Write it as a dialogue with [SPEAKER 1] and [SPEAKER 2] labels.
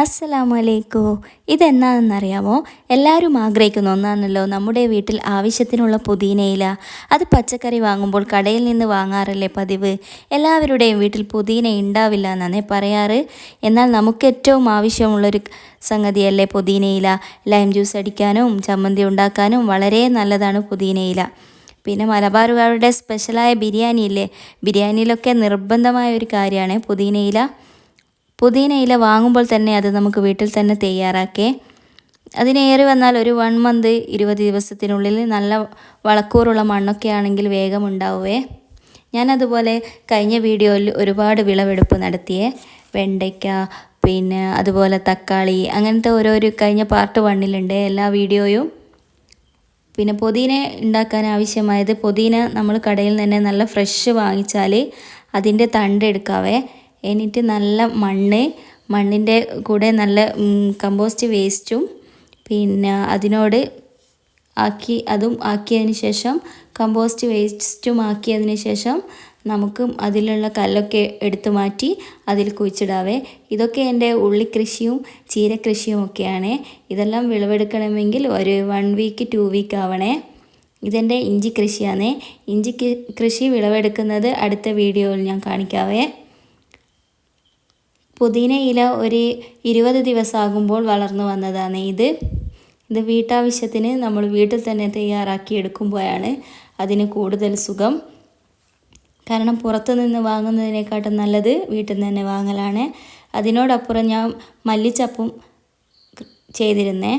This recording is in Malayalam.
[SPEAKER 1] അസ്സലാമലൈക്കും. ഇതെന്നാണെന്നറിയാമോ? എല്ലാവരും ആഗ്രഹിക്കുന്ന ഒന്നാണല്ലോ നമ്മുടെ വീട്ടിൽ ആവശ്യത്തിനുള്ള പുതിനയില. അത് പച്ചക്കറി വാങ്ങുമ്പോൾ കടയിൽ നിന്ന് വാങ്ങാറല്ലേ പതിവ്. എല്ലാവരുടെയും വീട്ടിൽ പുതിന ഉണ്ടാവില്ല എന്നാണ് പറയാറ്. എന്നാൽ നമുക്ക് ഏറ്റവും ആവശ്യമുള്ളൊരു സംഗതിയല്ലേ പുതിനയില. ലൈം ജ്യൂസ് അടിക്കാനും ചമ്മന്തി ഉണ്ടാക്കാനും വളരെ നല്ലതാണ് പുതിനയില. പിന്നെ മലബാറുകാരുടെ സ്പെഷ്യലായ ബിരിയാണി ഇല്ലേ, ബിരിയാണിയിലൊക്കെ നിർബന്ധമായ ഒരു കാര്യമാണ് പുതിനയില. പുതിനയില വാങ്ങുമ്പോൾ തന്നെ അത് നമുക്ക് വീട്ടിൽ തന്നെ തയ്യാറാക്കേ. അതിനേറി വന്നാൽ ഒരു 1 മന്ത് 20 ദിവസത്തിനുള്ളിൽ നല്ല വളക്കൂറുള്ള മണ്ണൊക്കെ ആണെങ്കിൽ വേഗം ഉണ്ടാവുമേ. ഞാനതുപോലെ കഴിഞ്ഞ വീഡിയോയിൽ ഒരുപാട് വിളവെടുപ്പ് നടത്തിയേ. വെണ്ടയ്ക്ക, പിന്നെ അതുപോലെ തക്കാളി, അങ്ങനത്തെ ഓരോരോ കഴിഞ്ഞ പാർട്ട് 1 എല്ലാ വീഡിയോയും. പിന്നെ പുതിന ഉണ്ടാക്കാൻ ആവശ്യമായത്, പുതിന നമ്മൾ കടയിൽ തന്നെ നല്ല ഫ്രഷ് വാങ്ങിച്ചാൽ അതിൻ്റെ തണ്ട് എടുക്കാവേ. എന്നിട്ട് നല്ല മണ്ണിൻ്റെ കൂടെ നല്ല കമ്പോസ്റ്റ് വേസ്റ്റും പിന്നെ അതിനോട് ആക്കിയതിന് ശേഷം കമ്പോസ്റ്റ് വേസ്റ്റും ആക്കിയതിന് ശേഷം നമുക്ക് അതിലുള്ള കല്ലൊക്കെ എടുത്തു മാറ്റി അതിൽ കുഴിച്ചിടാവേ. ഇതൊക്കെ എൻ്റെ ഉള്ളിക്കൃഷിയും ചീരകൃഷിയും ഒക്കെയാണ്. ഇതെല്ലാം വിളവെടുക്കണമെങ്കിൽ ഒരു 1 വീക്ക് 2 വീക്ക് ആവണേ. ഇതെൻ്റെ ഇഞ്ചി കൃഷിയാണ്. ഇഞ്ചി കൃഷി വിളവെടുക്കുന്നത് അടുത്ത വീഡിയോയിൽ ഞാൻ കാണിക്കാവേ. പുതിന ഇല ഒരു 20 ദിവസമാകുമ്പോൾ വളർന്നു വന്നതാണ് ഇത് വീട്ടാവശ്യത്തിന് നമ്മൾ വീട്ടിൽ തന്നെ തയ്യാറാക്കി എടുക്കുമ്പോഴാണ് അതിന് കൂടുതൽ സുഖം. കാരണം പുറത്തു നിന്ന് വാങ്ങുന്നതിനെക്കാട്ടും നല്ലത് വീട്ടിൽ നിന്ന് തന്നെ വാങ്ങലാണ്. അതിനോടപ്പുറം ഞാൻ മല്ലിച്ചപ്പും ചെയ്തിരുന്നേ.